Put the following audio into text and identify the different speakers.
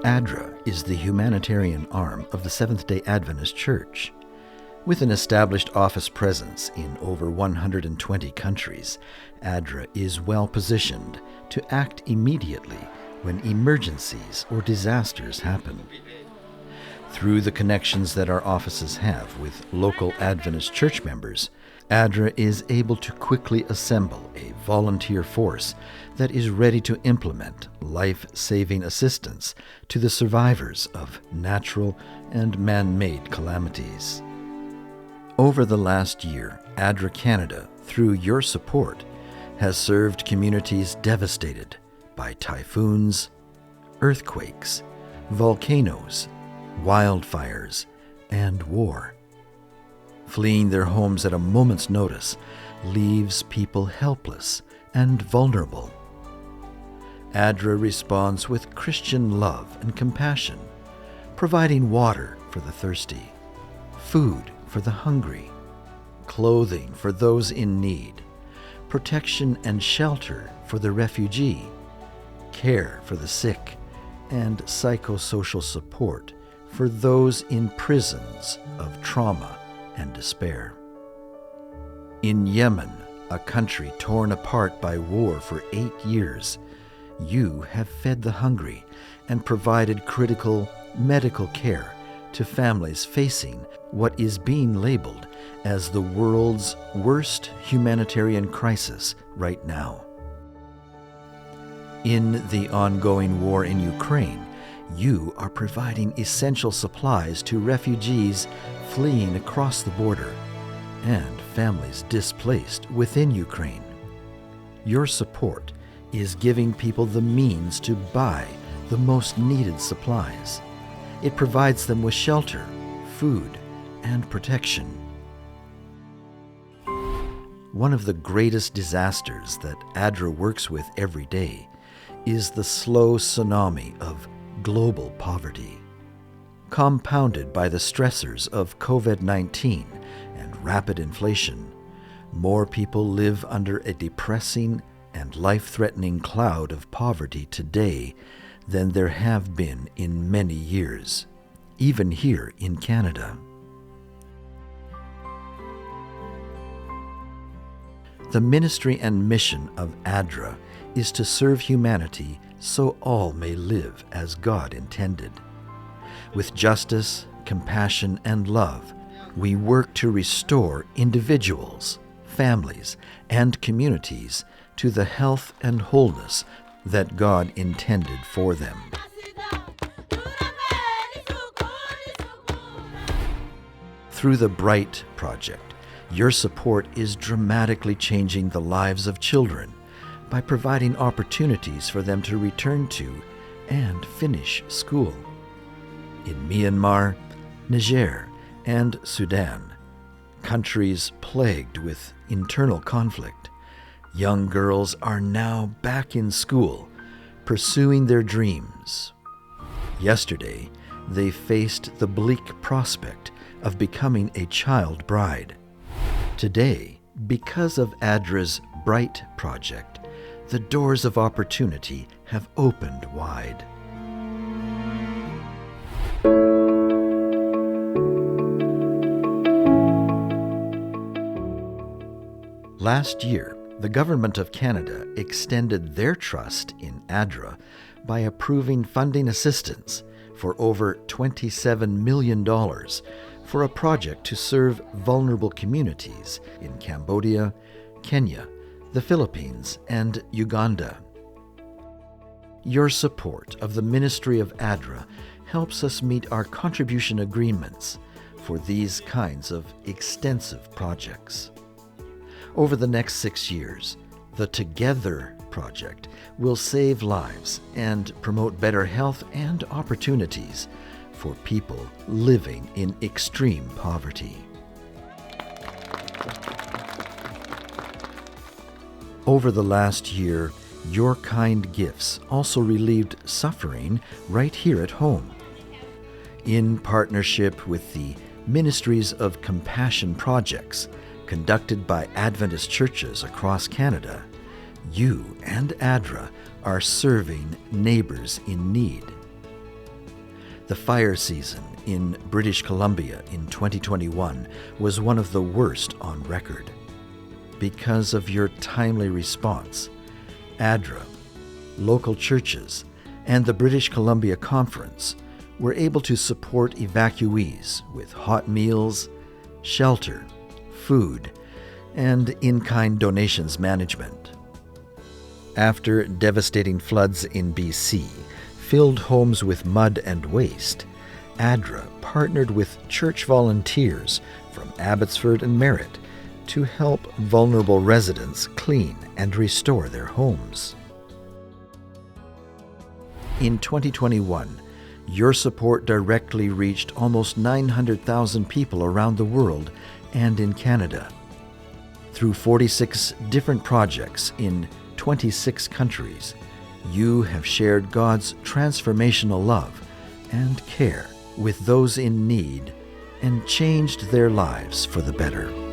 Speaker 1: ADRA is the humanitarian arm of the Seventh-day Adventist Church. With an established office presence in over 120 countries, ADRA is well positioned to act immediately when emergencies or disasters happen. Through the connections that our offices have with local Adventist church members, ADRA is able to quickly assemble a volunteer force that is ready to implement life-saving assistance to the survivors of natural and man-made calamities. Over the last year, ADRA Canada, through your support, has served communities devastated by typhoons, earthquakes, volcanoes, wildfires, and war. Fleeing their homes at a moment's notice leaves people helpless and vulnerable. ADRA responds with Christian love and compassion, providing water for the thirsty, food for the hungry, clothing for those in need, protection and shelter for the refugee, care for the sick, and psychosocial support for those in prisons of trauma and despair. In Yemen, a country torn apart by war for 8 years, you have fed the hungry and provided critical medical care to families facing what is being labeled as the world's worst humanitarian crisis right now. In the ongoing war in Ukraine, you are providing essential supplies to refugees fleeing across the border and families displaced within Ukraine. Your support is giving people the means to buy the most needed supplies. It provides them with shelter, food, and protection. One of the greatest disasters that ADRA works with every day is the slow tsunami of global poverty. Compounded by the stressors of COVID-19 and rapid inflation, more people live under a depressing and life-threatening cloud of poverty today than there have been in many years, even here in Canada. The ministry and mission of ADRA is to serve humanity so all may live as God intended. With justice, compassion, and love, we work to restore individuals, families, and communities to the health and wholeness that God intended for them. Through the BRIGHT Project, your support is dramatically changing the lives of children by providing opportunities for them to return to and finish school. In Myanmar, Niger, and Sudan, countries plagued with internal conflict, young girls are now back in school, pursuing their dreams. Yesterday, they faced the bleak prospect of becoming a child bride. Today, because of ADRA's BRIGHT Project, the doors of opportunity have opened wide. Last year, the Government of Canada extended their trust in ADRA by approving funding assistance for over $27 million for a project to serve vulnerable communities in Cambodia, Kenya, the Philippines, and Uganda. Your support of the ministry of ADRA helps us meet our contribution agreements for these kinds of extensive projects. Over the next 6 years, the Together Project will save lives and promote better health and opportunities for people living in extreme poverty. Over the last year, your kind gifts also relieved suffering right here at home. In partnership with the Ministries of Compassion projects conducted by Adventist churches across Canada, you and ADRA are serving neighbors in need. The fire season in British Columbia in 2021 was one of the worst on record. Because of your timely response, ADRA, local churches, and the British Columbia Conference were able to support evacuees with hot meals, shelter, food, and in-kind donations management. After devastating floods in BC filled homes with mud and waste, ADRA partnered with church volunteers from Abbotsford and Merritt to help vulnerable residents clean and restore their homes. In 2021, your support directly reached almost 900,000 people around the world and in Canada. Through 46 different projects in 26 countries, you have shared God's transformational love and care with those in need and changed their lives for the better.